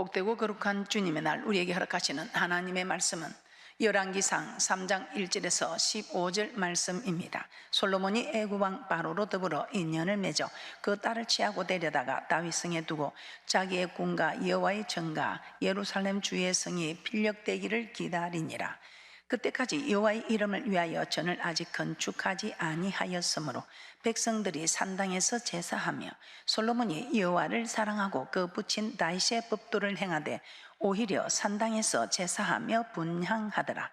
복되고 거룩한 주님의 날 우리에게 허락하시는 하나님의 말씀은 열왕기상 3장 1절에서 15절 말씀입니다. 솔로몬이 애굽왕 바로로 더불어 인연을 맺어 그 딸을 취하고 데려다가 다윗성에 두고 자기의 궁과 여호와의 전가 예루살렘 주의 성이 필력되기를 기다리니라. 그때까지 여호와의 이름을 위하여 전을 아직 건축하지 아니하였으므로 백성들이 산당에서 제사하며 솔로몬이 여호와를 사랑하고 그 붙인 다윗의 법도를 행하되 오히려 산당에서 제사하며 분향하더라.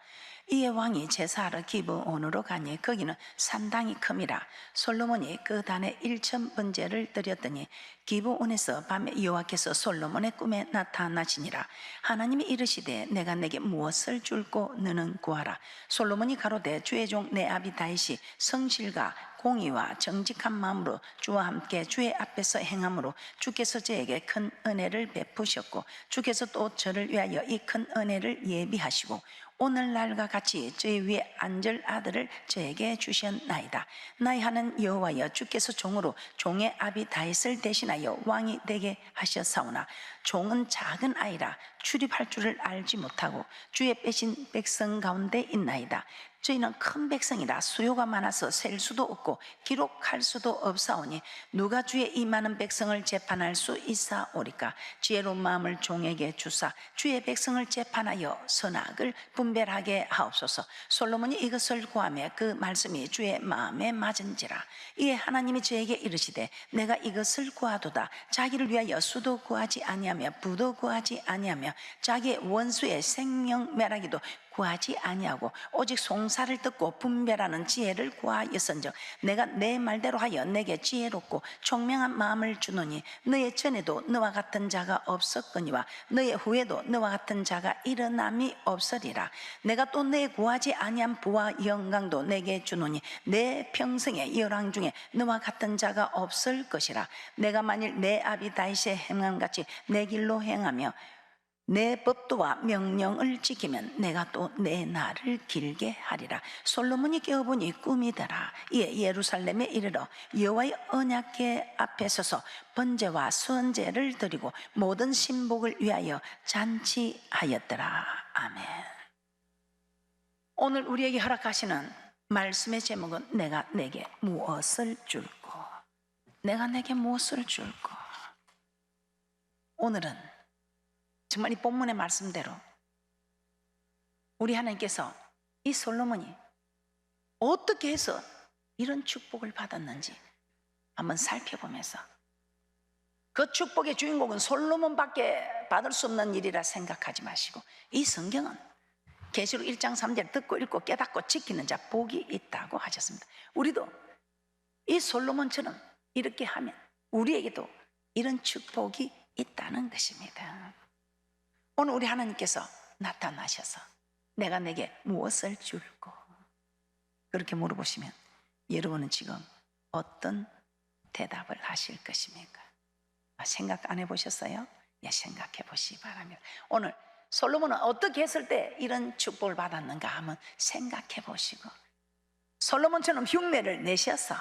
이에 왕이 제사하러 기브온으로 가니 거기는 산당이 큼이라. 솔로몬이 그 단에 1000번제를 드렸더니 기브온에서 밤에 여호와께서 솔로몬의 꿈에 나타나시니라. 하나님이 이르시되 내가 내게 무엇을 줄고 너는 구하라. 솔로몬이 가로되 주의 종 내 아비 다윗이 성실과 공의와 정직한 마음으로 주와 함께 주의 앞에서 행함으로 주께서 저에게 큰 은혜를 베푸셨고 주께서 또 저를 위하여 이 큰 은혜를 예비하시고 오늘날과 같이 저희 위에 앉을 아들을 저에게 주셨나이다. 나의 하는 여호와여 주께서 종으로 종의 아비 다윗을 대신하여 왕이 되게 하셨사오나 종은 작은 아이라 출입할 줄을 알지 못하고 주의 빼신 백성 가운데 있나이다. 저희는 큰 백성이라 수요가 많아서 셀 수도 없고 기록할 수도 없사오니 누가 주의 이 많은 백성을 재판할 수 있사오리까. 지혜로운 마음을 종에게 주사 주의 백성을 재판하여 선악을 분별하게 하옵소서. 솔로몬이 이것을 구하며 그 말씀이 주의 마음에 맞은지라. 이에 하나님이 저에게 이르시되 내가 이것을 구하도다. 자기를 위하여 수도 구하지 아니하며 부도 구하지 아니하며 자기의 원수의 생명 멸하기도 구하지 아니하고 오직 송사를 듣고 분별하는 지혜를 구하였은즉 내가 내 말대로 하여 내게 지혜롭고 총명한 마음을 주노니 너의 전에도 너와 같은 자가 없었거니와 너의 후에도 너와 같은 자가 일어남이 없으리라. 내가 또 내 구하지 아니한 부와 영광도 내게 주노니 내 평생의 열왕 중에 너와 같은 자가 없을 것이라. 내가 만일 내 아비 다윗의 행함같이 내 길로 행하며 내 법도와 명령을 지키면 내가 또 내 날을 길게 하리라. 솔로몬이 깨어보니 꿈이더라. 이에 예루살렘에 이르러 여호와의 언약궤 앞에 서서 번제와 수언제를 드리고 모든 신복을 위하여 잔치하였더라. 아멘. 오늘 우리에게 허락하시는 말씀의 제목은 내가 내게 무엇을 줄고, 내가 내게 무엇을 줄고. 오늘은 정말 이 본문의 말씀대로 우리 하나님께서 이 솔로몬이 어떻게 해서 이런 축복을 받았는지 한번 살펴보면서 그 축복의 주인공은 솔로몬밖에 받을 수 없는 일이라 생각하지 마시고 이 성경은 계시록 1장 3절 듣고 읽고 깨닫고 지키는 자 복이 있다고 하셨습니다. 우리도 이 솔로몬처럼 이렇게 하면 우리에게도 이런 축복이 있다는 것입니다. 오늘 우리 하나님께서 나타나셔서 내가 내게 무엇을 줄고 그렇게 물어보시면 여러분은 지금 어떤 대답을 하실 것입니까? 생각 안 해보셨어요? 예, 생각해 보시기 바랍니다. 오늘 솔로몬은 어떻게 했을 때 이런 축복을 받았는가 한번 생각해 보시고 솔로몬처럼 흉내를 내셔서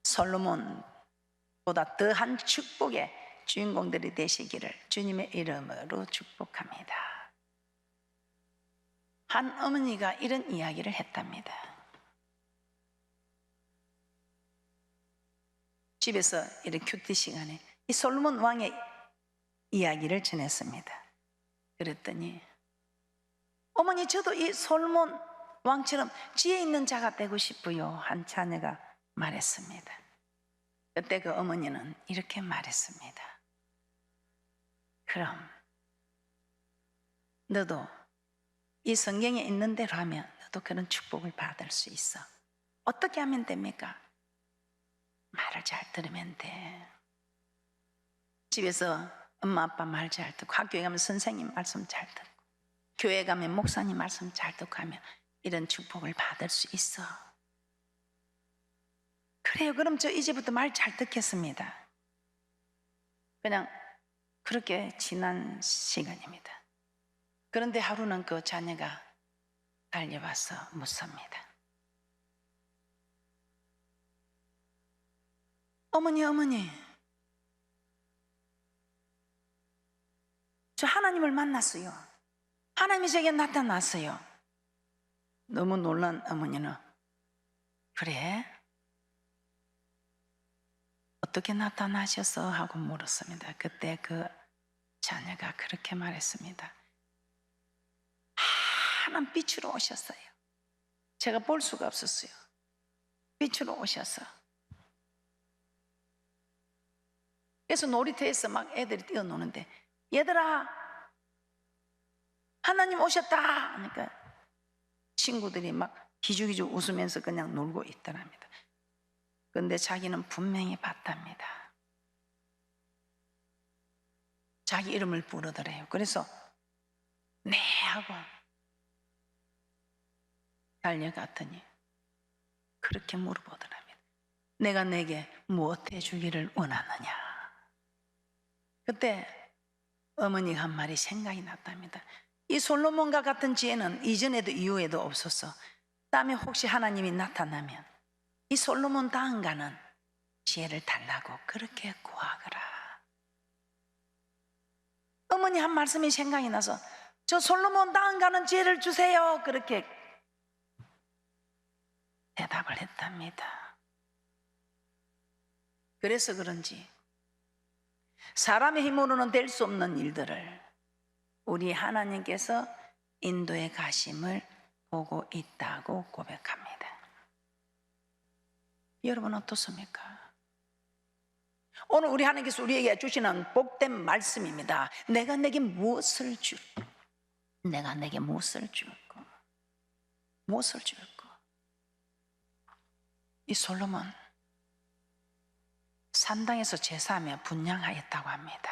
솔로몬보다 더한 축복의 주인공들이 되시기를 주님의 이름으로 축복합니다. 한 어머니가 이런 이야기를 했답니다. 집에서 이런 큐티 시간에 이 솔로몬 왕의 이야기를 전했습니다. 그랬더니 어머니 저도 이 솔로몬 왕처럼 지혜 있는 자가 되고 싶어요 한 자녀가 말했습니다. 그때 그 어머니는 이렇게 말했습니다. 그럼 너도 이 성경에 있는 대로 하면 너도 그런 축복을 받을 수 있어. 어떻게 하면 됩니까? 말을 잘 들으면 돼. 집에서 엄마 아빠 말 잘 듣고 학교에 가면 선생님 말씀 잘 듣고 교회 가면 목사님 말씀 잘 듣고 하면 이런 축복을 받을 수 있어. 그래요. 그럼 저 이제부터 말 잘 듣겠습니다. 그냥 그렇게 지난 시간입니다. 그런데 하루는 그 자녀가 달려와서 묻습니다. 어머니 저 하나님을 만났어요. 하나님이 제게 나타났어요. 너무 놀란 어머니는 그래? 어떻게 나타나셔서? 하고 물었습니다. 그때 그 자녀가 그렇게 말했습니다. 하나님 빛으로 오셨어요. 제가 볼 수가 없었어요. 빛으로 오셔서. 그래서 놀이터에서 막 애들이 뛰어노는데 얘들아 하나님 오셨다 하니까 친구들이 막 기죽기죽 웃으면서 그냥 놀고 있더랍니다. 그런데 자기는 분명히 봤답니다. 자기 이름을 부르더래요. 그래서 네 하고 달려갔더니 그렇게 물어보더랍니다. 내가 내게 무엇 해주기를 원하느냐. 그때 어머니가 한 말이 생각이 났답니다. 이 솔로몬과 같은 지혜는 이전에도 이후에도 없어서 다음에 혹시 하나님이 나타나면 이 솔로몬 다음가는 지혜를 달라고 그렇게 구하거라. 어머니 한 말씀이 생각이 나서 저 솔로몬 다음가는 지혜를 주세요 그렇게 대답을 했답니다. 그래서 그런지 사람의 힘으로는 될 수 없는 일들을 우리 하나님께서 인도에 가심을 보고 있다고 고백합니다. 여러분 어떻습니까? 오늘 우리 하나님께서 우리에게 주시는 복된 말씀입니다. 내가 내게 무엇을 줄까? 내가 내게 무엇을 줄까? 무엇을 줄까? 이 솔로몬 산당에서 제사하며 분향하였다고 합니다.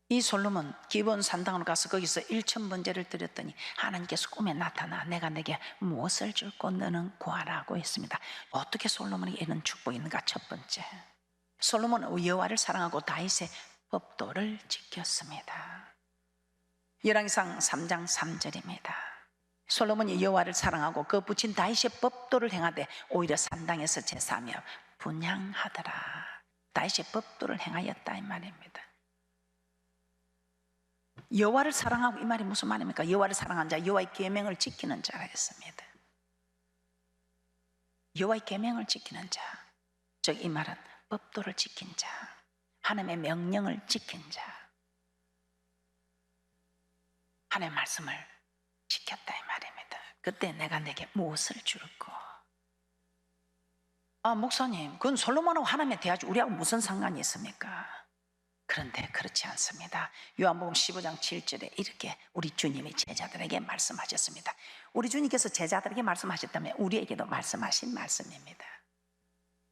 이 솔로몬 기본 산당으로 가서 거기서 1000번제를 드렸더니 하나님께서 꿈에 나타나 내가 내게 무엇을 줄고 너는 구하라고 했습니다. 어떻게 솔로몬에게 이런 축복이 있는가? 첫 번째, 솔로몬은 여호와를 사랑하고 다윗의 법도를 지켰습니다. 열왕기상 3장 3절입니다. 솔로몬이 여호와를 사랑하고 그 붙인 다윗의 법도를 행하되 오히려 산당에서 제사하며 분향하더라. 다윗의 법도를 행하였다 이 말입니다. 여호와를 사랑하고 이 말이 무슨 말입니까? 여호와를 사랑한 자, 여호와의 계명을 지키는 자라 했습니다. 여호와의 계명을 지키는 자, 즉 이 말은 법도를 지킨 자, 하나님의 명령을 지킨 자, 하나님의 말씀을 지켰다 이 말입니다. 그때 내가 내게 무엇을 줄까? 목사님, 그건 솔로몬하고 하나님의 대화지 우리하고 무슨 상관이 있습니까? 그런데 그렇지 않습니다. 요한복음 15장 7절에 이렇게 우리 주님이 제자들에게 말씀하셨습니다. 우리 주님께서 제자들에게 말씀하셨다면 우리에게도 말씀하신 말씀입니다.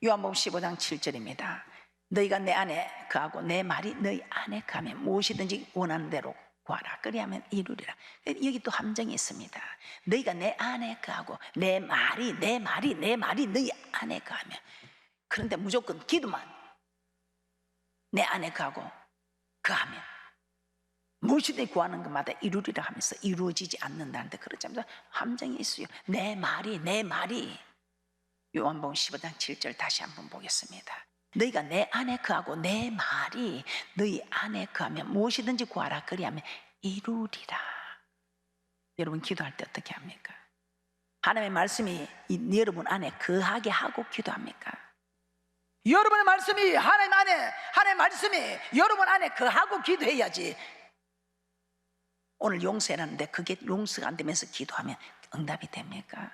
요한복음 15장 7절입니다. 너희가 내 안에 거하고 내 말이 너희 안에 거하면 무엇이든지 원하는 대로 구하라. 그리하면 이루리라. 여기 또 함정이 있습니다. 너희가 내 안에 거하고 내 말이 너희 안에 거하면, 그런데 무조건 기도만 내 안에 거하면 무엇이든지 구하는 것마다 이루리라 하면서 이루어지지 않는다는데 그렇지 않습니다. 함정이 있어요. 내 말이 요한복음 15장 7절 다시 한번 보겠습니다. 너희가 내 안에 거하고 내 말이 너희 안에 거하면 무엇이든지 구하라. 그리하면 이루리라. 여러분 기도할 때 어떻게 합니까? 하나님의 말씀이 여러분 안에 거하게 하고 기도합니까? 여러분의 말씀이 하나님의 말씀이 여러분 안에 거하고 기도해야지. 오늘 용서해놨는데 그게 용서가 안 되면서 기도하면 응답이 됩니까?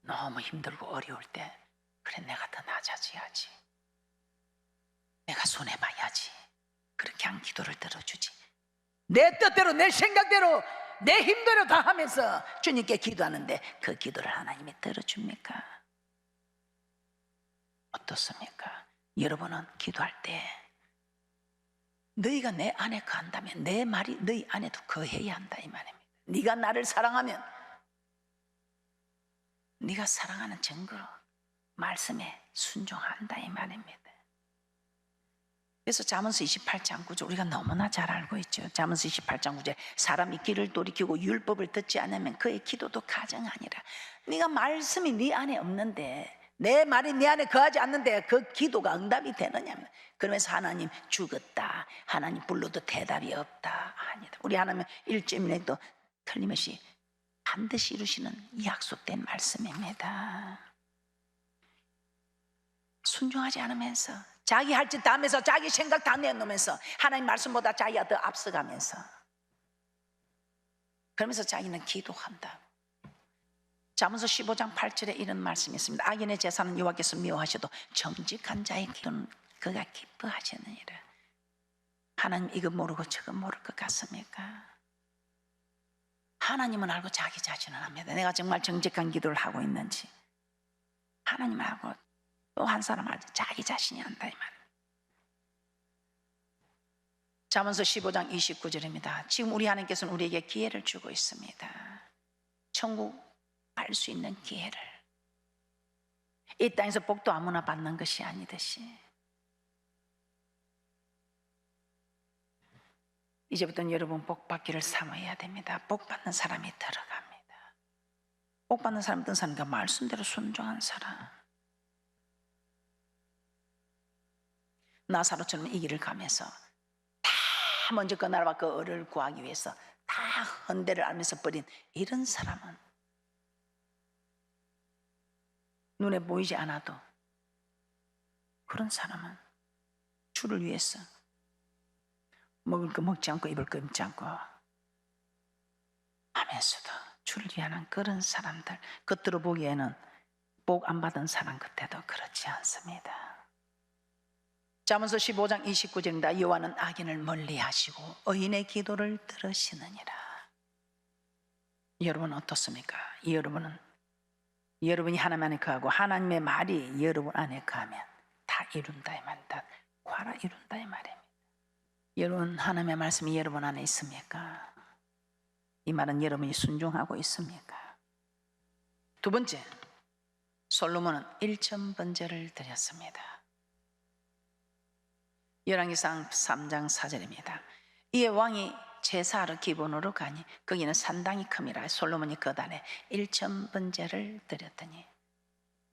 너무 힘들고 어려울 때 그래 내가 더 낮아져야지, 내가 손해봐야지, 그렇게 한 기도를 들어주지. 내 뜻대로 내 생각대로 내 힘대로 다 하면서 주님께 기도하는데 그 기도를 하나님이 들어줍니까? 어떻습니까? 여러분은 기도할 때 너희가 내 안에 거한다면 내 말이 너희 안에도 거해야 한다 이 말입니다. 네가 나를 사랑하면 네가 사랑하는 증거로 말씀에 순종한다 이 말입니다. 그래서 잠언서 28장 9절 우리가 너무나 잘 알고 있죠. 잠언서 28장 9절 사람이 귀를 돌이키고 율법을 듣지 않으면 그의 기도도 가증하니라. 네가 말씀이 네 안에 없는데 내 말이 내 안에 거하지 않는데 그 기도가 응답이 되느냐. 그러면서 하나님 죽었다, 하나님 불러도 대답이 없다. 아니다. 우리 하나님 일주일에도 틀림없이 반드시 이루시는 약속된 말씀입니다. 순종하지 않으면서, 자기 할 짓 다 하면서, 자기 생각 다 내놓으면서, 하나님 말씀보다 자기가 더 앞서가면서, 그러면서 자기는 기도한다. 잠언서 15장 8절에 이런 말씀이 있습니다. 악인의 제사는 여호와께서 미워하셔도 정직한 자의 기도는 그가 기뻐하시느니라. 하나님 이거 모르고 저거 모를 것 같습니까? 하나님은 알고 자기 자신은 압니다. 내가 정말 정직한 기도를 하고 있는지. 하나님은 알고 또 한 사람 알지, 자기 자신이 안다 이 말. 잠언서 15장 29절입니다. 지금 우리 하나님께서는 우리에게 기회를 주고 있습니다. 천국 갈 수 있는 기회를. 이 땅에서 복도 아무나 받는 것이 아니듯이 이제부터는 여러분 복 받기를 사모해야 됩니다. 복 받는 사람이 들어갑니다. 복 받는 사람, 어떤 사람인가? 말씀대로 순종한 사람. 나사로처럼 이 길을 가면서 다 먼저 그 나라와 그 을을 구하기 위해서 다 헌대를 알면서 버린 이런 사람은 눈에 보이지 않아도, 그런 사람은 주를 위해서 먹을 거 먹지 않고 입을 거 입지 않고 하면서도 주를 위하는 그런 사람들, 겉으로 보기에는 복 안 받은 사람 같아도 그렇지 않습니다. 잠언서 15장 29절입니다. 여호와는 악인을 멀리하시고 의인의 기도를 들으시느니라. 여러분 어떻습니까? 여러분이 하나님 안에 거하고 하나님의 말이 여러분 안에 거하면 다 이룬다 이 말이다. 과라 이룬다 이 말입니다. 여러분 하나님의 말씀이 여러분 안에 있습니까? 이 말은 여러분이 순종하고 있습니까? 두 번째, 솔로몬은 1,000번제를 드렸습니다. 열왕기상 3장 4절입니다. 이에 왕이 제사하러 기본으로 가니 거기는 산당이 큼이라. 솔로몬이 거단에 1,000번제를 드렸더니,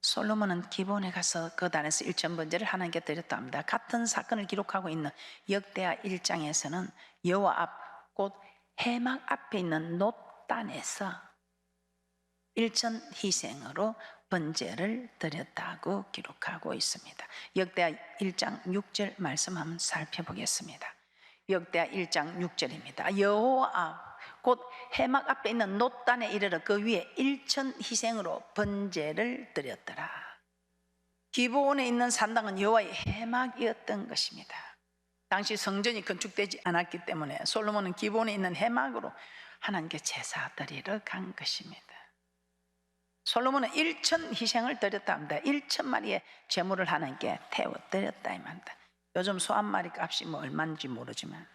솔로몬은 기본에 가서 거단에서 1,000번제를 하나님께 드렸다 합니다. 같은 사건을 기록하고 있는 역대하 1장에서는 여호와 앞 곧 회막 앞에 있는 놋단에서 1천 희생으로 번제를 드렸다고 기록하고 있습니다. 역대하 1장 6절 말씀 한번 살펴보겠습니다. 역대하 1장 6절입니다. 여호와 앞 곧 회막 앞에 있는 놋단에 이르러 그 위에 1천 희생으로 번제를 드렸더라. 기브온에 있는 산당은 여호와의 회막이었던 것입니다. 당시 성전이 건축되지 않았기 때문에 솔로몬은 기브온에 있는 회막으로 하나님께 제사 드리러 간 것입니다. 솔로몬은 1천 희생을 드렸다 합니다. 1,000마리의 제물을 하나님께 태워 드렸다 이 말입니다. 요즘 소 한 마리 값이 뭐 얼마인지 모르지만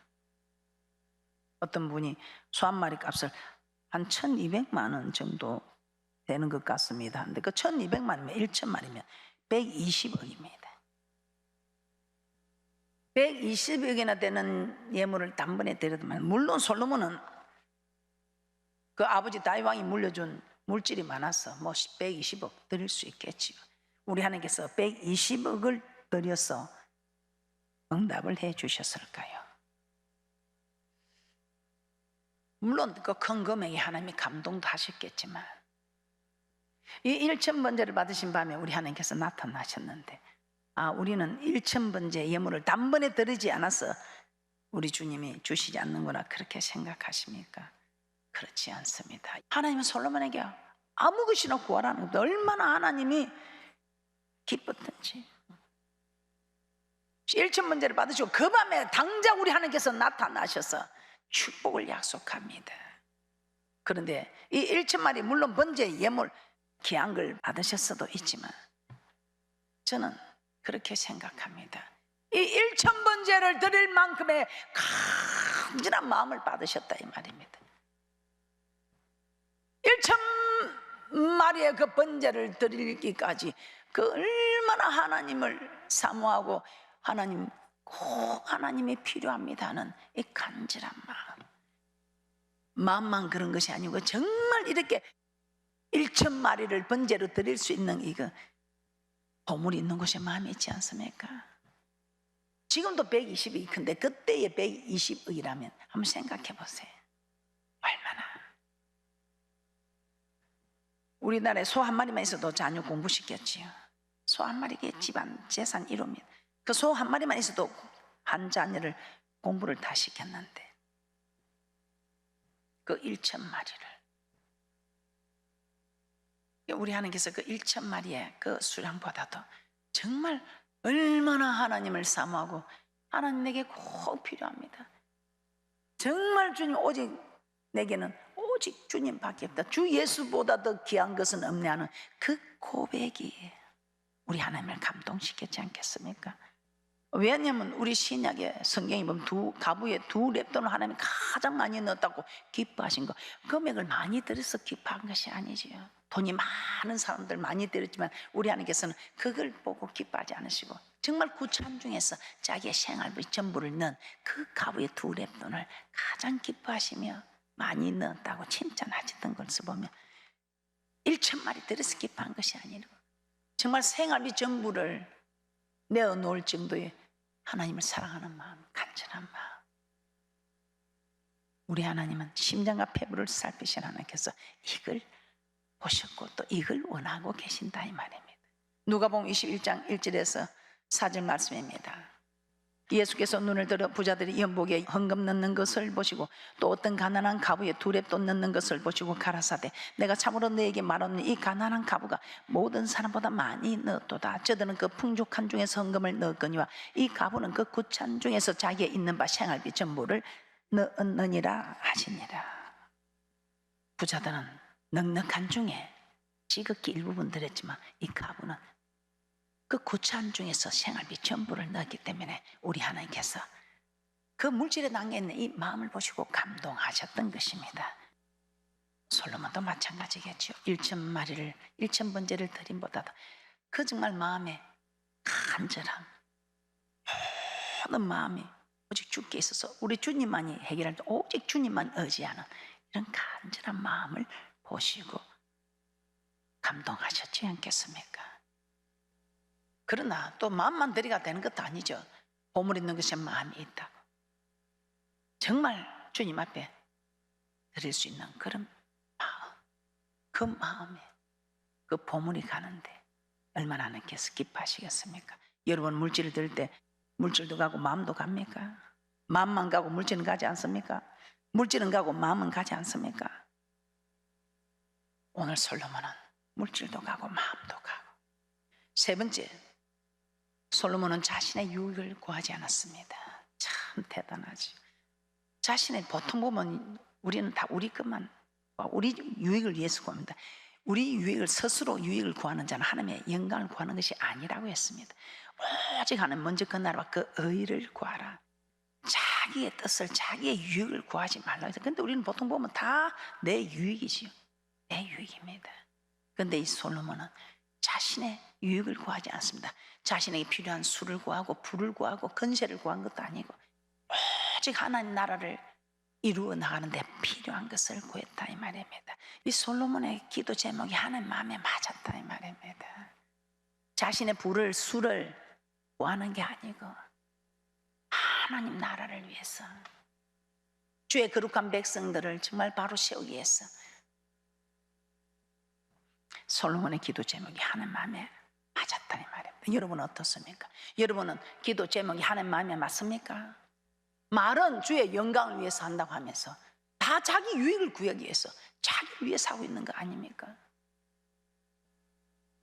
어떤 분이 소 한 마리 값을 한 1,200만 원 정도 되는 것 같습니다. 근데 그 1,200만 원이면 1,000마리면 120억입니다. 120억이나 되는 예물을 단번에 드렸지만, 물론 솔로몬은 그 아버지 다윗 왕이 물려준 물질이 많아서 뭐 120억 드릴 수 있겠지요. 우리 하나님께서 120억을 드려서 응답을 해 주셨을까요? 물론 그 큰 금액이 하나님이 감동도 하셨겠지만, 이 1,000번제를 받으신 밤에 우리 하나님께서 나타나셨는데, 우리는 1,000번제 예물을 단번에 드리지 않아서 우리 주님이 주시지 않는구나 그렇게 생각하십니까? 그렇지 않습니다. 하나님은 솔로몬에게 아무 것이나 구하라는 것도 얼마나 하나님이 기뻤던지. 1,000번제를 받으시고 그 밤에 당장 우리 하나님께서 나타나셔서 축복을 약속합니다. 그런데 이 1,000마리 물론 번제 예물 귀한 걸 받으셨어도 있지만, 저는 그렇게 생각합니다. 이 1,000번제를 드릴 만큼의 간절한 마음을 받으셨다 이 말입니다. 1,000마리의 그 번제를 드리기까지 그 얼마나 하나님을 사모하고 하나님 꼭 하나님이 필요합니다 하는 이 간절한 마음만 그런 것이 아니고 정말 이렇게 1,000마리를 번제로 드릴 수 있는 이거 보물이 있는 곳에 마음이 있지 않습니까? 지금도 120이 큰데 그때의 120억이라면 한번 생각해 보세요. 얼마나. 우리나라에 소 한 마리만 있어도 자녀 공부시켰지요. 소 한 마리가 집안 재산 1호입니다. 그 소 한 마리만 있어도 한 자녀를 공부를 다 시켰는데 그 1,000마리를 우리 하나님께서 그 1,000마리의 그 수량보다도 정말 얼마나 하나님을 사모하고 하나님 내게 꼭 필요합니다. 정말 주님 오직 내게는 오직 주님밖에 없다. 주 예수보다 더 귀한 것은 없네 하는 그 고백이 우리 하나님을 감동시켰지 않겠습니까? 왜냐하면 우리 신약의 성경에 보면 가부에 2렙돈을 하나님이 가장 많이 넣었다고 기뻐하신 거, 금액을 많이 들여서 기뻐한 것이 아니지요. 돈이 많은 사람들 많이 들였지만 우리 하나님께서는 그걸 보고 기뻐하지 않으시고 정말 구찬 중에서 자기의 생활비 전부를 넣은 그 가부의 2렙돈을 가장 기뻐하시며 많이 넣었다고 칭찬하셨던 것을 보면 1,000마리 들여서 기뻐한 것이 아니고 정말 생활비 전부를 내어놓을 정도의 하나님을 사랑하는 마음, 간절한 마음. 우리 하나님은 심장과 폐부를 살피신 하나님께서 이걸 보셨고 또 이걸 원하고 계신다 이 말입니다. 누가복음 21장 1절에서 4절 말씀입니다. 예수께서 눈을 들어 부자들이 연복에 헌금 넣는 것을 보시고 또 어떤 가난한 가부에 2렙돈 넣는 것을 보시고 가라사대 내가 참으로 너에게 말하노니 이 가난한 가부가 모든 사람보다 많이 넣었도다. 저들은 그 풍족한 중에서 헌금을 넣었거니와 이 가부는 그 구찬 중에서 자기의 있는 바 생활비 전부를 넣었느니라 하시니라. 부자들은 넉넉한 중에 지극히 일부분 드렸지만 이 가부는 그 구찬 중에서 생활비 전부를 넣었기 때문에 우리 하나님께서 그 물질에 담겨있는 이 마음을 보시고 감동하셨던 것입니다. 솔로몬도 마찬가지겠죠. 1,000마리를 1,000번제를 드림보다도 그 정말 마음에 간절함, 모든 마음이 오직 주께 있어서 우리 주님만이 해결할 때 오직 주님만 의지하는 이런 간절한 마음을 보시고 감동하셨지 않겠습니까? 그러나 또 마음만 들이가 되는 것도 아니죠. 보물 있는 것에 마음이 있다고 정말 주님 앞에 드릴 수 있는 그런 마음, 그 마음에 그 보물이 가는데 얼마나 하나님께서 기뻐하시겠습니까? 여러분 물질을 들 때 물질도 가고 마음도 갑니까? 마음만 가고 물질은 가지 않습니까? 물질은 가고 마음은 가지 않습니까? 오늘 솔로몬은 물질도 가고 마음도 가고 세 번째, 솔로몬은 자신의 유익을 구하지 않았습니다. 참 대단하지. 자신의 보통 보면 우리는 다 우리 것만 우리 유익을 위해서 구합니다. 우리 유익을 스스로 유익을 구하는 자는 하나님의 영광을 구하는 것이 아니라고 했습니다. 오직 하나님 먼저 그 나라와 그 의를 구하라. 자기의 뜻을 자기의 유익을 구하지 말라고 했어요. 근데 우리는 보통 보면 다 내 유익이지요. 내 유익입니다. 근데 이 솔로몬은 자신의 유익을 구하지 않습니다. 자신에게 필요한 술을 구하고 부를 구하고 건세를 구한 것도 아니고 오직 하나님 나라를 이루어 나가는데 필요한 것을 구했다 이 말입니다. 이 솔로몬의 기도 제목이 하나님 마음에 맞았다 이 말입니다. 자신의 부를 술을 구하는 게 아니고 하나님 나라를 위해서 주의 거룩한 백성들을 정말 바로 세우기 위해서 솔로몬의 기도 제목이 하나님 마음에 맞았다는 말입니다. 여러분은 어떻습니까? 여러분은 기도 제목이 하나님 마음에 맞습니까? 말은 주의 영광을 위해서 한다고 하면서 다 자기 유익을 구하기 위해서 자기를 위해서 하고 있는 거 아닙니까?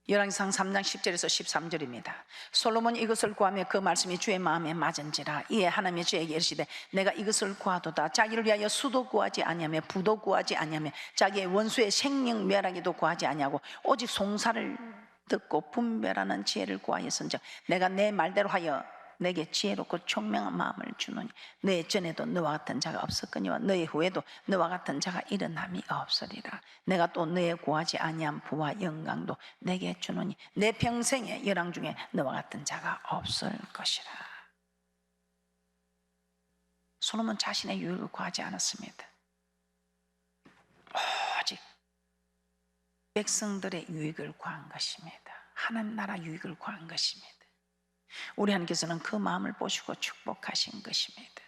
열왕기상 3장 10절에서 13절입니다. 솔로몬이 이것을 구하며 그 말씀이 주의 마음에 맞은지라 이에 하나님이 주에게 이르시되 내가 이것을 구하도다. 자기를 위하여 수도 구하지 아니하며 부도 구하지 아니하며 자기의 원수의 생명 멸하기도 구하지 아니하고 오직 송사를 듣고 분별하는 지혜를 구하였은즉 내가 내 말대로 하여 내게 지혜롭고 총명한 마음을 주노니 너의 전에도 너와 같은 자가 없었거니와 너의 후에도 너와 같은 자가 일어남이 없으리라. 내가 또 너의 구하지 아니한 부와 영광도 내게 주노니 내 평생의 열왕 중에 너와 같은 자가 없을 것이라. 솔로몬 자신의 유익을 구하지 않았습니다. 오직 백성들의 유익을 구한 것입니다. 하나님 나라 유익을 구한 것입니다. 우리 하나님께서는 그 마음을 보시고 축복하신 것입니다.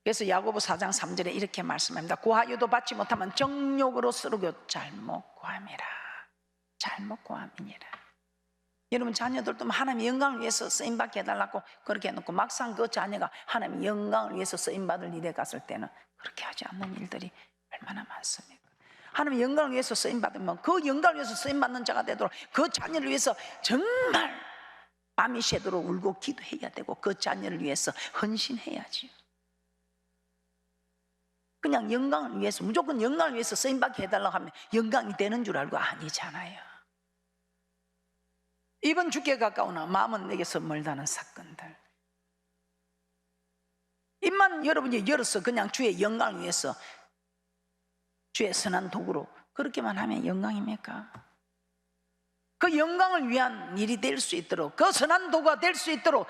그래서 야고보 4장 3절에 이렇게 말씀합니다. 구하여도 받지 못하면 정욕으로 쓰르고 잘못 구함이라. 잘못 구함이니라. 여러분 자녀들도 하나님의 영광을 위해서 쓰임받게 해달라고 그렇게 해놓고 막상 그 자녀가 하나님의 영광을 위해서 쓰임받을 일에 갔을 때는 그렇게 하지 않는 일들이 얼마나 많습니까? 하나님의 영광을 위해서 쓰임받으면 그 영광을 위해서 쓰임받는 자가 되도록 그 자녀를 위해서 정말 밤이 새도록 울고 기도해야 되고 그 자녀를 위해서 헌신해야지요. 그냥 영광을 위해서 무조건 영광을 위해서 쓰임받게 해달라고 하면 영광이 되는 줄 알고 아니잖아요. 이번 주께 가까우나 마음은 내게서 멀다는 사건들, 입만 여러분이 열어서 그냥 주의 영광을 위해서 주의 선한 도구로 그렇게만 하면 영광입니까? 그 영광을 위한 일이 될 수 있도록, 그 선한 도구가 될 수 있도록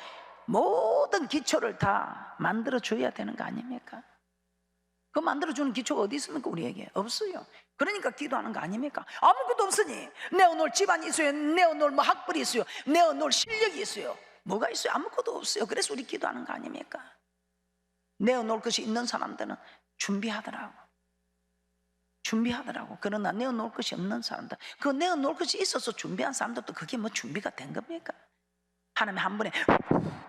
모든 기초를 다 만들어줘야 되는 거 아닙니까? 그 만들어주는 기초가 어디 있습니까? 우리에게 없어요. 그러니까 기도하는 거 아닙니까? 아무것도 없으니 내어놓을 집안이 있어요, 내어놓을 뭐 학벌이 있어요, 내어놓을 실력이 있어요. 뭐가 있어요? 아무것도 없어요. 그래서 우리 기도하는 거 아닙니까? 내어놓을 것이 있는 사람들은 준비하더라고. 그러나 내어놓을 것이 없는 사람들, 그 내어놓을 것이 있어서 준비한 사람들도 그게 뭐 준비가 된 겁니까? 하나님 한 번에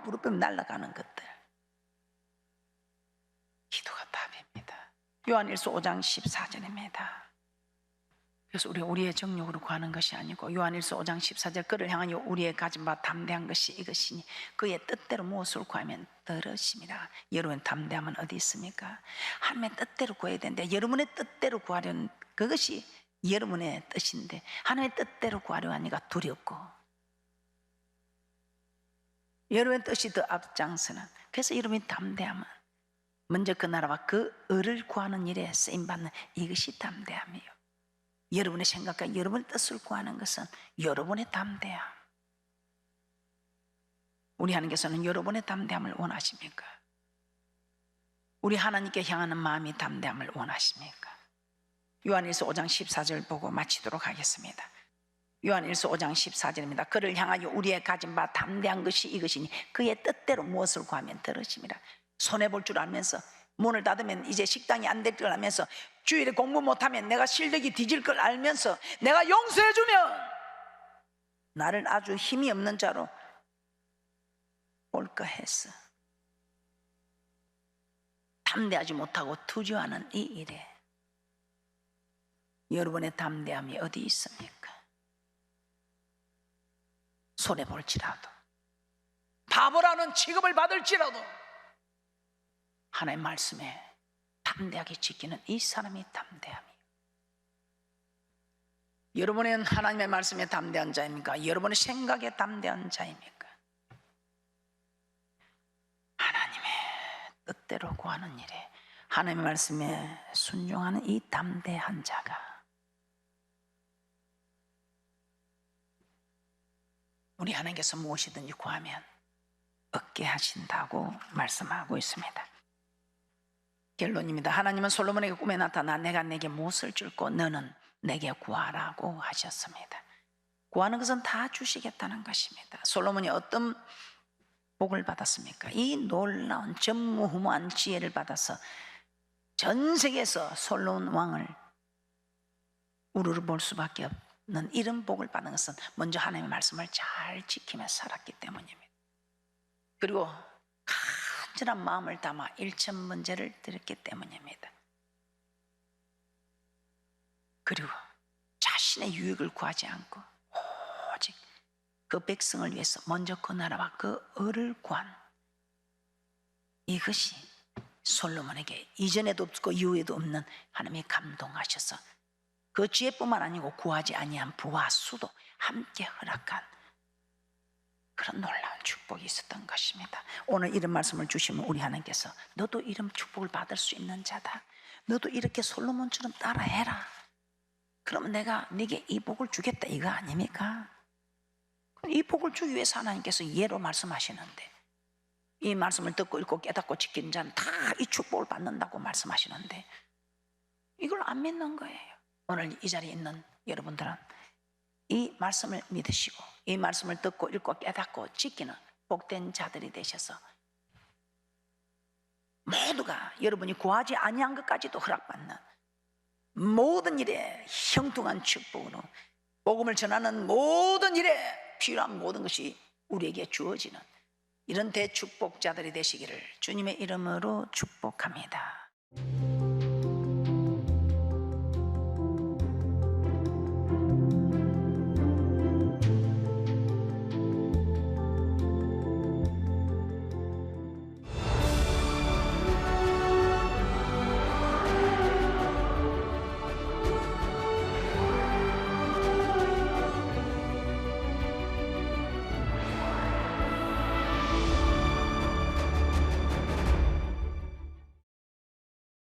무릎에 날아가는 것들, 기도가 답입니다. 요한일서 5장 14절입니다. 그래서 우리의 정욕으로 구하는 것이 아니고 요한일서 5장 14절, 그를 향하여 우리의 가진 바 담대한 것이 이것이니 그의 뜻대로 무엇을 구하면 들으심이라. 여러분 담대함은 어디 있습니까? 하나님의 뜻대로 구해야 되는데 여러분의 뜻대로 구하려는 그것이 여러분의 뜻인데 하나님의 뜻대로 구하려 하니까 두렵고 여러분의 뜻이 더 앞장서는. 그래서 여러분의 담대함은 먼저 그 나라와 그 의를 구하는 일에 쓰임받는 이것이 담대함이에요. 여러분의 생각과 여러분의 뜻을 구하는 것은 여러분의 담대함. 우리 하나님께서는 여러분의 담대함을 원하십니까? 우리 하나님께 향하는 마음이 담대함을 원하십니까? 요한일서 5장 14절 보고 마치도록 하겠습니다. 요한일서 5장 14절입니다. 그를 향하여 우리의 가진 바 담대한 것이 이것이니 그의 뜻대로 무엇을 구하면 들으심이라. 손해볼 줄 알면서 문을 닫으면 이제 식당이 안 될 줄 알면서 주일에 공부 못하면 내가 실력이 뒤질 걸 알면서 내가 용서해주면 나를 아주 힘이 없는 자로 볼까 했어. 담대하지 못하고 투주하는 이 일에 여러분의 담대함이 어디 있습니까? 손해볼지라도 바보라는 취급을 받을지라도 하나님의 말씀에 담대하게 지키는 이 사람이 담대함이에요. 여러분은 하나님의 말씀에 담대한 자입니까? 여러분의 생각에 담대한 자입니까? 하나님의 뜻대로 구하는 일에 하나님의 말씀에 순종하는 이 담대한 자가 우리 하나님께서 무엇이든지 구하면 얻게 하신다고 말씀하고 있습니다. 결론입니다. 하나님은 솔로몬에게 꿈에 나타나 내가 내게 무엇을 줄고 너는 내게 구하라고 하셨습니다. 구하는 것은 다 주시겠다는 것입니다. 솔로몬이 어떤 복을 받았습니까? 이 놀라운 전무후무한 지혜를 받아서 전 세계에서 솔로몬 왕을 우르르 볼 수밖에 없는 이런 복을 받은 것은 먼저 하나님의 말씀을 잘 지키며 살았기 때문입니다. 그리고 간절한 마음을 담아 일천번제를 드렸기 때문입니다. 그리고 자신의 유익을 구하지 않고 오직 그 백성을 위해서 먼저 그 나라와 그 의를 구한 이것이 솔로몬에게 이전에도 없고 이후에도 없는 하나님이 감동하셔서 그 지혜뿐만 아니고 구하지 아니한 부와 수도 함께 허락한 그런 놀라운 축복이 있었던 것입니다. 오늘 이런 말씀을 주시면 우리 하나님께서 너도 이런 축복을 받을 수 있는 자다, 너도 이렇게 솔로몬처럼 따라해라, 그러면 내가 네게 이 복을 주겠다 이거 아닙니까? 이 복을 주기 위해서 하나님께서 예로 말씀하시는데 이 말씀을 듣고 읽고 깨닫고 지키는 자는 다 이 축복을 받는다고 말씀하시는데 이걸 안 믿는 거예요. 오늘 이 자리에 있는 여러분들은 이 말씀을 믿으시고 이 말씀을 듣고 읽고 깨닫고 지키는 복된 자들이 되셔서 모두가 여러분이 구하지 아니한 것까지도 허락받는 모든 일에 형통한 축복으로 복음을 전하는 모든 일에 필요한 모든 것이 우리에게 주어지는 이런 대축복자들이 되시기를 주님의 이름으로 축복합니다.